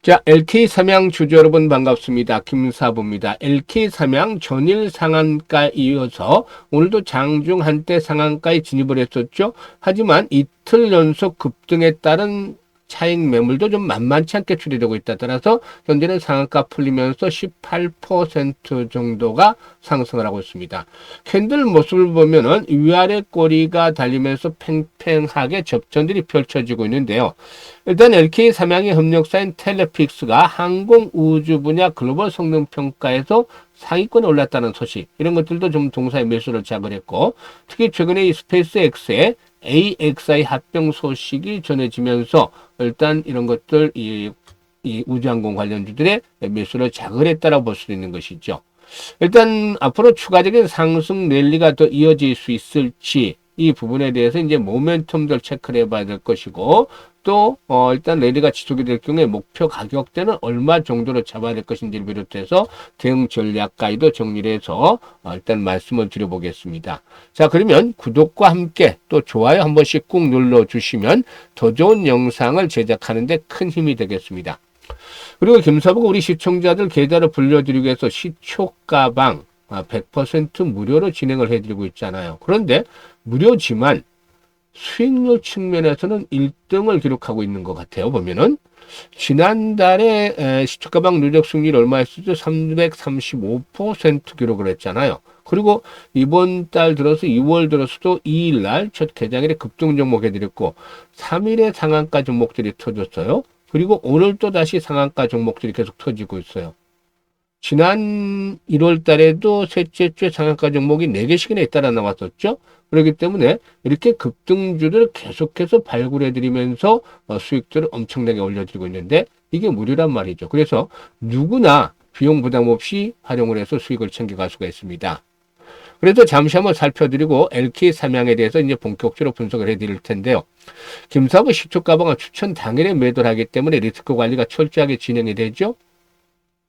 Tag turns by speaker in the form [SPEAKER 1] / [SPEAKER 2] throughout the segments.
[SPEAKER 1] 자, LK삼양 주주 여러분 반갑습니다. 김사부입니다. LK삼양 전일 상한가에 이어서 오늘도 장중 한때 상한가에 진입을 했었죠. 하지만 이틀 연속 급등에 따른 차익 매물도 좀 만만치 않게 추리되고 있다. 따라서 현재는 상한가 풀리면서 18% 정도가 상승을 하고 있습니다. 캔들 모습을 보면은 위아래 꼬리가 달리면서 팽팽하게 접전들이 펼쳐지고 있는데요. 일단 LK삼양의 협력사인 텔레픽스가 항공우주 분야 글로벌 성능 평가에서 상위권에 올랐다는 소식, 이런 것들도 좀 동사의 매수를 자극했고, 특히 최근에 이 스페이스X의 AXI 합병 소식이 전해지면서 일단 이런 것들 이 우주항공 관련주들의 매수를 자극을 했다고 볼 수 있는 것이죠. 일단 앞으로 추가적인 상승 랠리가 더 이어질 수 있을지, 이 부분에 대해서 이제 모멘텀들 체크를 해봐야 될 것이고, 또 일단 랠리가 지속이 될 경우에 목표 가격대는 얼마 정도로 잡아야 될 것인지를 비롯해서 대응 전략 가이드 정리를 해서 일단 말씀을 드려보겠습니다. 자, 그러면 구독과 함께 또 좋아요 한 번씩 꾹 눌러주시면 더 좋은 영상을 제작하는 데 큰 힘이 되겠습니다. 그리고 김사부가 우리 시청자들 계좌를 불려드리기 위해서 시초가방 100% 무료로 진행을 해드리고 있잖아요. 그런데 무료지만 수익률 측면에서는 1등을 기록하고 있는 것 같아요. 보면은 지난달에 시초가방 누적 수익률이 얼마였었죠? 335% 기록을 했잖아요. 그리고 이번 달 들어서 2월 들어서도 2일날 첫 개장일에 급등 종목 해드렸고 3일에 상한가 종목들이 터졌어요. 그리고 오늘 또 다시 상한가 종목들이 계속 터지고 있어요. 지난 1월 달에도 셋째 주에 상한가 종목이 4개씩이나 잇따라 나왔었죠. 그렇기 때문에 이렇게 급등주를 계속해서 발굴해드리면서 수익들을 엄청나게 올려드리고 있는데 이게 무료란 말이죠. 그래서 누구나 비용 부담 없이 활용을 해서 수익을 챙겨갈 수가 있습니다. 그래서 잠시 한번 살펴드리고 LK삼양에 대해서 이제 본격적으로 분석을 해드릴 텐데요. 김사부 시초가방은 추천 당일에 매도를 하기 때문에 리스크 관리가 철저하게 진행이 되죠.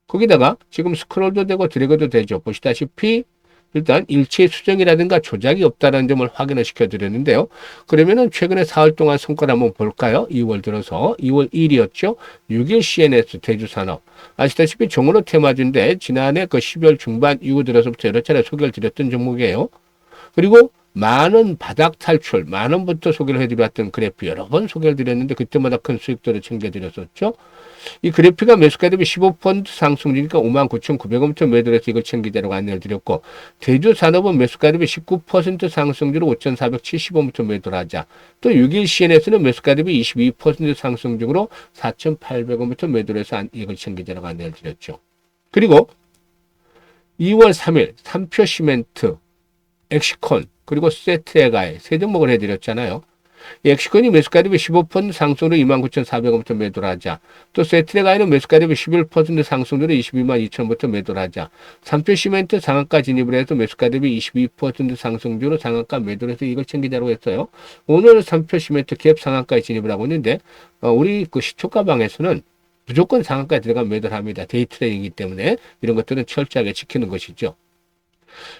[SPEAKER 1] 거기다가 지금 스크롤도 되고 드래그도 되죠. 보시다시피 일단 일체 수정이라든가 조작이 없다는 점을 확인을 시켜드렸는데요. 그러면은 최근에 4월 동안 성과를 한번 볼까요? 2월 들어서 2월 1일이었죠. 6일 CNS 대주산업. 아시다시피 종으로 테마주인데 지난해 그 12월 중반 이후 들어서부터 여러 차례 소개를 드렸던 종목이에요. 그리고 만원 바닥 탈출, 만원부터 소개를 해드렸던 그래프 여러 번 소개를 드렸는데 그때마다 큰 수익들을 챙겨드렸었죠. 이 그래프가 매수가 대비 15% 상승 중이니까 59,900원부터 매도를 해서 이걸 챙기자라고 안내를 드렸고, 대주산업은 매수가 대비 19% 상승주로 5,470원부터 매도를 하자. 또 6일 CNS는 매수가 대비 22% 상승 중으로 4,800원부터 매도를 해서 이걸 챙기자라고 안내를 드렸죠. 그리고 2월 3일 3표 시멘트, 엑시콘, 그리고 세트에가에 세 종목을 해드렸잖아요. 엑시콘이 매수가 대비 15% 상승으로 29,400원부터 매도를 하자. 또 세트레가이는 매수가 대비 11% 상승으로 222,200원부터 매도를 하자. 3표 시멘트 상한가 진입을 해서 매수가 대비 22% 상승주로 상한가 매도를 해서 이걸 챙기자고 했어요. 오늘 3표 시멘트 갭 상한가에 진입을 하고 있는데 우리 그 시초가방에서는 무조건 상한가에 들어가면 매도를 합니다. 데이 트레이딩이기 때문에 이런 것들은 철저하게 지키는 것이죠.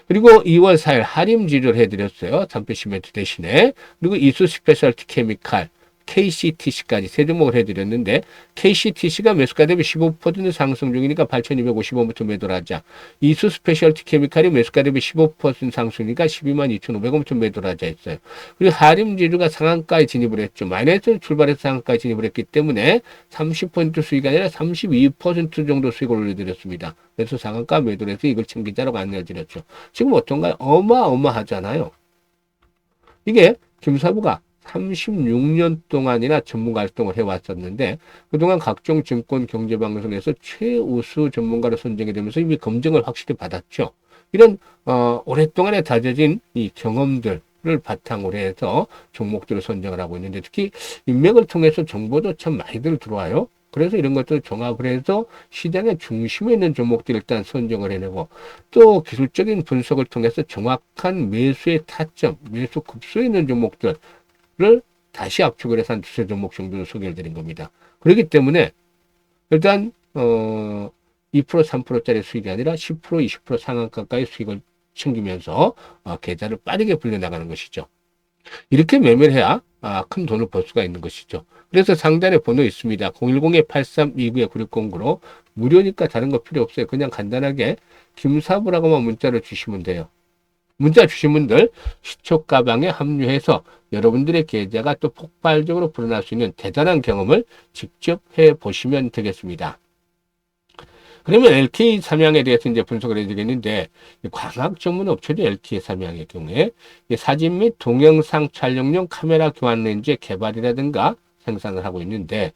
[SPEAKER 1] 그리고 2월 4일 하림지를 해드렸어요. 삼표 시멘트 대신에. 그리고 이수 스페셜티 케미칼, KCTC까지 세 종목을 해드렸는데 KCTC가 매수가 대비 15% 상승 중이니까 8,250원부터 매도를 하자. 이수 스페셜티 케미칼이 매수가 대비 15% 상승이니까 122,500원부터 매도를 하자 했어요. 그리고 하림지주가 상한가에 진입을 했죠. 마이너스 출발해서 상한가에 진입을 했기 때문에 30% 수익이 아니라 32% 정도 수익을 올려드렸습니다. 그래서 상한가 매도를 해서 이걸 챙기자라고 안내를 드렸죠. 지금 어떤가요? 어마어마하잖아요. 이게 김사부가 36년 동안이나 전문가 활동을 해왔었는데 그동안 각종 증권 경제방송에서 최우수 전문가로 선정이 되면서 이미 검증을 확실히 받았죠. 이런 오랫동안에 다져진 이 경험들을 바탕으로 해서 종목들을 선정을 하고 있는데 특히 인맥을 통해서 정보도 참 많이들 들어와요. 그래서 이런 것들을 종합을 해서 시장의 중심에 있는 종목들을 일단 선정을 해내고 또 기술적인 분석을 통해서 정확한 매수의 타점, 매수 급소에 있는 종목들을 다시 압축을 해서 한 두세 종목 정도를 소개를 드린 겁니다. 그렇기 때문에 일단 2% 3%짜리 수익이 아니라 10% 20% 상한가까지 수익을 챙기면서 계좌를 빠르게 불려나가는 것이죠. 이렇게 매매를 해야 큰 돈을 벌 수가 있는 것이죠. 그래서 상단에 번호 있습니다. 010-8329-9609로 무료니까 다른 거 필요 없어요. 그냥 간단하게 김사부라고만 문자로 주시면 돼요. 문자 주신 분들 시초 가방에 합류해서 여러분들의 계좌가 또 폭발적으로 불어날 수 있는 대단한 경험을 직접 해보시면 되겠습니다. 그러면 LK 삼양에 대해서 이제 분석을 해드리겠는데, 광학 전문 업체도 LK 삼양의 경우에 사진 및 동영상 촬영용 카메라 교환 렌즈의 개발이라든가 생산을 하고 있는데,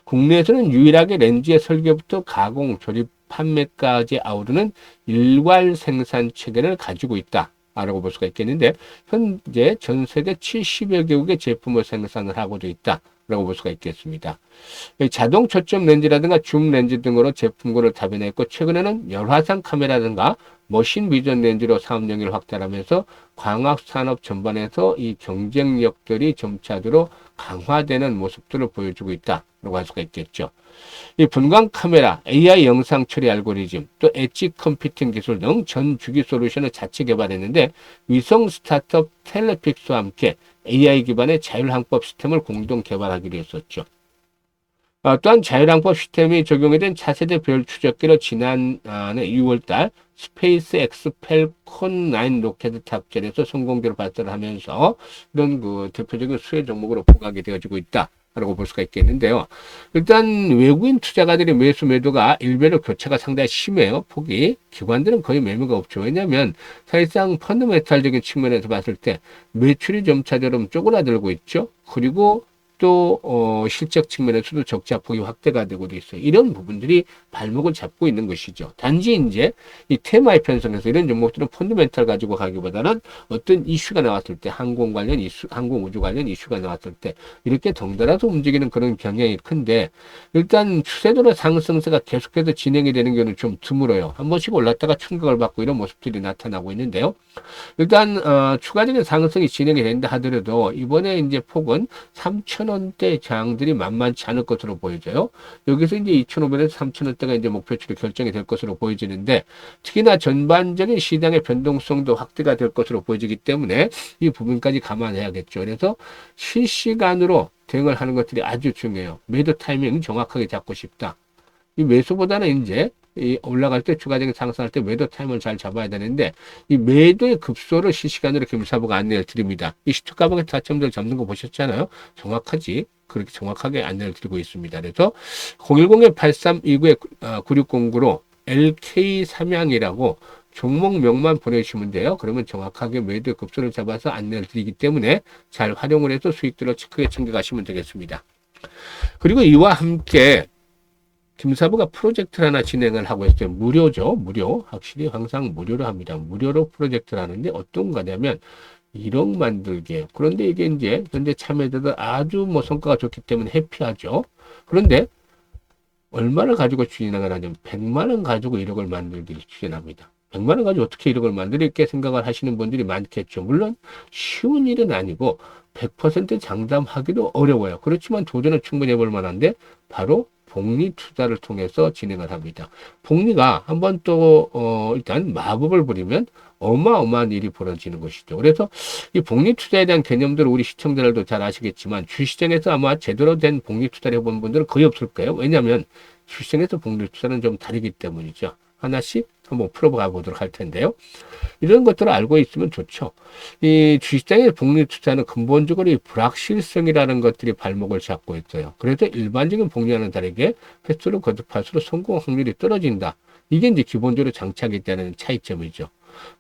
[SPEAKER 1] 국내에서는 유일하게 렌즈의 설계부터 가공, 조립, 판매까지 아우르는 일괄 생산 체계를 가지고 있다. 라고 볼 수가 있겠는데, 현재 전 세계 70여 개국의 제품을 생산을 하고도 있다. 라고 볼 수가 있겠습니다. 자동 초점 렌즈라든가 줌 렌즈 등으로 제품군을 다변했고, 최근에는 열화상 카메라든가 머신 비전 렌즈로 사업 영역을 확대하면서 광학 산업 전반에서 이 경쟁력들이 점차적으로 강화되는 모습들을 보여주고 있다라고 할 수가 있겠죠. 이 분광 카메라, AI 영상 처리 알고리즘, 또 엣지 컴퓨팅 기술 등 전 주기 솔루션을 자체 개발했는데, 위성 스타트업 텔레픽스와 함께 AI 기반의 자율항법 시스템을 공동 개발하기로 했었죠. 또한 자율항법 시스템이 적용이 된 차세대 별 추적기로 지난해 6월달 스페이스 X 펠콘 9 로켓 탑재해서 성공적으로 발사를 하면서 이런 그 대표적인 수혜 종목으로 부각이 되어지고 있다. 라고 볼 수가 있겠는데요. 일단 외국인 투자가들의 매수 매도가 일별로 교차가 상당히 심해요. 폭이. 기관들은 거의 매매가 없죠. 왜냐하면 사실상 펀더멘탈적인 측면에서 봤을 때 매출이 점차적으로 쪼그라들고 있죠. 그리고 또 실적 측면에서도 적자 폭이 확대가 되고 있어요. 이런 부분들이 발목을 잡고 있는 것이죠. 단지 이제 이 테마의 편성에서 이런 종목들은 펀더멘탈 가지고 가기보다는 어떤 이슈가 나왔을 때, 항공 관련 이슈, 항공 우주 관련 이슈가 나왔을 때 이렇게 덩달아서 움직이는 그런 경향이 큰데, 일단 추세도나 상승세가 계속해서 진행이 되는 경우는 좀 드물어요. 한 번씩 올랐다가 충격을 받고 이런 모습들이 나타나고 있는데요. 일단 추가적인 상승이 진행이 된다 하더라도 이번에 이제 폭은 3,000원대 저항들이 만만치 않을 것으로 보여져요. 여기서 이제 2,500에서 3,000원대가 이제 목표치로 결정이 될 것으로 보여지는데, 특히나 전반적인 시장의 변동성도 확대가 될 것으로 보여지기 때문에 이 부분까지 감안해야겠죠. 그래서 실시간으로 대응을 하는 것들이 아주 중요해요. 매도 타이밍 정확하게 잡고 싶다. 이 매수보다는 이제 이 올라갈 때 추가적인 상승할 때 매도 타임을 잘 잡아야 되는데, 이 매도의 급소를 실시간으로 김사부가 안내를 드립니다. 이 시초 가방의 타점들 잡는 거 보셨잖아요. 정확하지? 그렇게 정확하게 안내를 드리고 있습니다. 그래서 010-8329-9609로 LK 삼양이라고 종목명만 보내주시면 돼요. 그러면 정확하게 매도 급소를 잡아서 안내를 드리기 때문에 잘 활용을 해서 수익들을 크게 챙겨가시면 되겠습니다. 그리고 이와 함께 김사부가 프로젝트를 하나 진행을 하고 있어요. 무료죠. 무료. 확실히 항상 무료로 합니다. 무료로 프로젝트를 하는데 어떤 거냐면 1억 만들기. 그런데 이게 이제 현재 참여자들 아주 뭐 성과가 좋기 때문에 해피하죠. 그런데 얼마를 가지고 추진을 하냐면 100만 원 가지고 1억을 만들기를 추진합니다. 100만 원 가지고 어떻게 1억을 만들게 생각을 하시는 분들이 많겠죠. 물론 쉬운 일은 아니고 100% 장담하기도 어려워요. 그렇지만 도전은 충분히 해볼 만한데 바로 복리 투자를 통해서 진행을 합니다. 복리가 한번 또 일단 마법을 부리면 어마어마한 일이 벌어지는 것이죠. 그래서 이 복리 투자에 대한 개념들을 우리 시청자들도 잘 아시겠지만 주시장에서 아마 제대로 된 복리 투자를 해본 분들은 거의 없을 거예요. 왜냐하면 주시장에서 복리 투자는 좀 다르기 때문이죠. 하나씩 한번 풀어가 보도록 할 텐데요. 이런 것들을 알고 있으면 좋죠. 이 주식장의 복리 투자는 근본적으로 이 불확실성이라는 것들이 발목을 잡고 있어요. 그래서 일반적인 복리와는 다르게 횟수를 거듭할수록 성공 확률이 떨어진다. 이게 이제 기본적으로 장착이 되는 차이점이죠.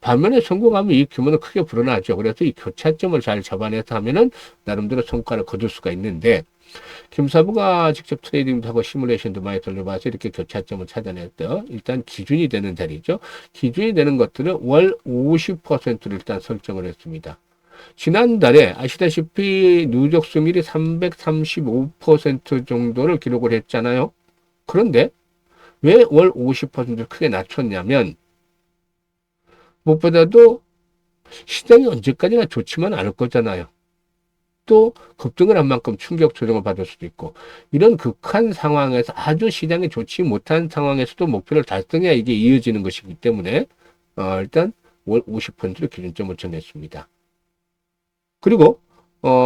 [SPEAKER 1] 반면에 성공하면 이 규모는 크게 불어나죠. 그래서 이 교차점을 잘 잡아내서 하면은 나름대로 성과를 거둘 수가 있는데, 김사부가 직접 트레이딩도 하고 시뮬레이션도 많이 돌려봐서 이렇게 교차점을 찾아냈죠. 일단 기준이 되는 자리죠. 기준이 되는 것들은 월 50%를 일단 설정을 했습니다. 지난달에 아시다시피 누적 수익률이 335% 정도를 기록을 했잖아요. 그런데 왜 월 50%를 크게 낮췄냐면, 무엇보다도 시장이 언제까지나 좋지만 않을 거잖아요. 또 급등을 한 만큼 충격 조정을 받을 수도 있고, 이런 극한 상황에서 아주 시장이 좋지 못한 상황에서도 목표를 달성해야 이게 이어지는 것이기 때문에 일단 월 50%를 기준점을 정했습니다. 그리고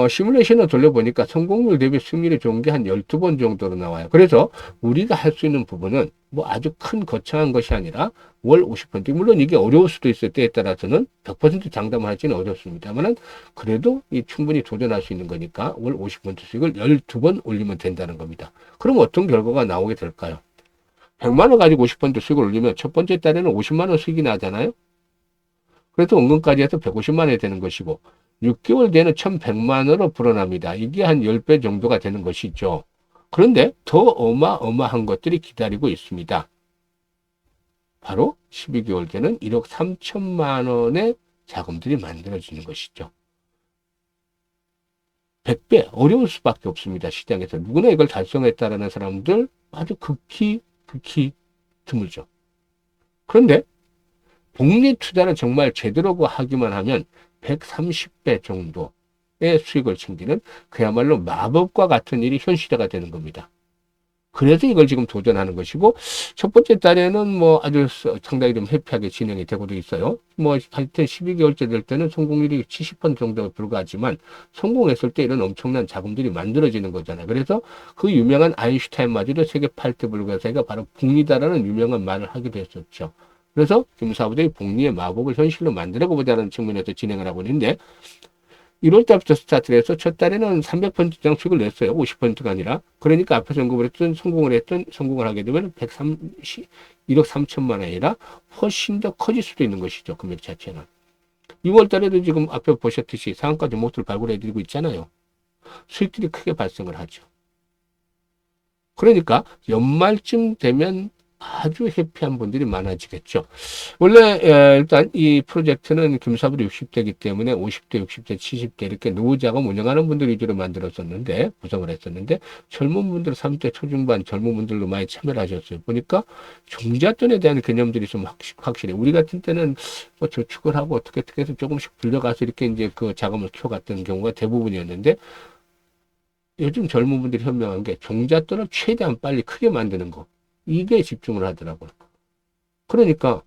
[SPEAKER 1] 시뮬레이션을 돌려보니까 성공률 대비 승률이 좋은 게 한 12번 정도로 나와요. 그래서 우리가 할 수 있는 부분은 뭐 아주 큰 거창한 것이 아니라 월 50%, 물론 이게 어려울 수도 있어요. 때에 따라서는 100% 장담을 하지는 어렵습니다만은 그래도 이 충분히 도전할 수 있는 거니까 월 50% 수익을 12번 올리면 된다는 겁니다. 그럼 어떤 결과가 나오게 될까요? 100만 원 가지고 50% 수익을 올리면 첫 번째 달에는 50만 원 수익이 나잖아요. 그래서 원금까지 해서 150만 원이 되는 것이고 6개월 뒤에는 1100만 원으로 불어납니다. 이게 한 10배 정도가 되는 것이죠. 그런데 더 어마어마한 것들이 기다리고 있습니다. 바로 12개월 뒤에는 1억 3천만 원의 자금들이 만들어지는 것이죠. 100배 어려울 수밖에 없습니다. 시장에서. 누구나 이걸 달성했다라는 사람들 아주 극히 드물죠. 그런데 복리 투자를 정말 제대로 하기만 하면 130배 정도의 수익을 챙기는 그야말로 마법과 같은 일이 현실화가 되는 겁니다. 그래서 이걸 지금 도전하는 것이고, 첫 번째 달에는 뭐 아주 상당히 좀 해피하게 진행이 되고도 있어요. 뭐 하여튼 12개월째 될 때는 성공률이 70% 정도에 불과하지만 성공했을 때 이런 엄청난 자금들이 만들어지는 거잖아요. 그래서 그 유명한 아인슈타인마저도 세계 8대 불가사의가 바로 복리다라는 유명한 말을 하기도 했었죠. 그래서 김사부들이 복리의 마법을 현실로 만들어보자는 측면에서 진행을 하고 있는데 1월 달부터 스타트를 해서 첫 달에는 300% 이상 수익을 냈어요. 50%가 아니라. 그러니까 앞에서 언급을 했던 성공을 하게 되면 1억 3천만 원이라 훨씬 더 커질 수도 있는 것이죠. 금액 자체는. 2월 달에도 지금 앞에 보셨듯이 상한가 종목들 발굴해드리고 있잖아요. 수익들이 크게 발생을 하죠. 그러니까 연말쯤 되면 아주 해피한 분들이 많아지겠죠. 원래 일단 이 프로젝트는 김사부도 60대이기 때문에 50대, 60대, 70대 이렇게 노후자금 운영하는 분들 위주로 만들었었는데 구성을 했었는데 젊은 분들 30대 초중반 젊은 분들도 많이 참여를 하셨어요. 보니까 종잣돈에 대한 개념들이 좀 확실히 우리 같은 때는 뭐 저축을 하고 어떻게 해서 조금씩 불려가서 이렇게 이제 그 자금을 키워갔던 경우가 대부분이었는데 요즘 젊은 분들이 현명한 게 종잣돈을 최대한 빨리 크게 만드는 거. 이게 집중을 하더라고요. 그러니까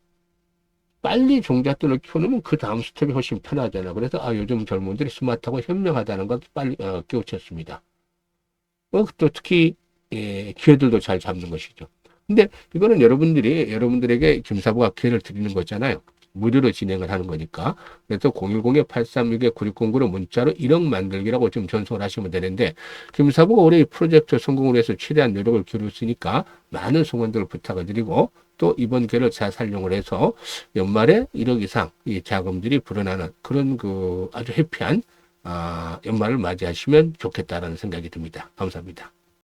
[SPEAKER 1] 빨리 종잣돈을 키워놓으면 그 다음 스텝이 훨씬 편하잖아요. 그래서 요즘 젊은들이 스마트하고 현명하다는 걸 빨리 깨우쳤습니다. 또 특히 기회들도 잘 잡는 것이죠. 근데 이거는 여러분들에게 김사부가 기회를 드리는 거잖아요. 무료로 진행을 하는 거니까. 그래서 010-836-9609로 문자로 1억 만들기라고 좀 전송을 하시면 되는데, 김사부가 올해 이 프로젝트 성공을 위해서 최대한 노력을 기울였으니까 많은 성원들을 부탁을 드리고, 또 이번 기회를 잘 활용을 해서 연말에 1억 이상 이 자금들이 불어나는 그런 아주 해피한 연말을 맞이하시면 좋겠다라는 생각이 듭니다. 감사합니다.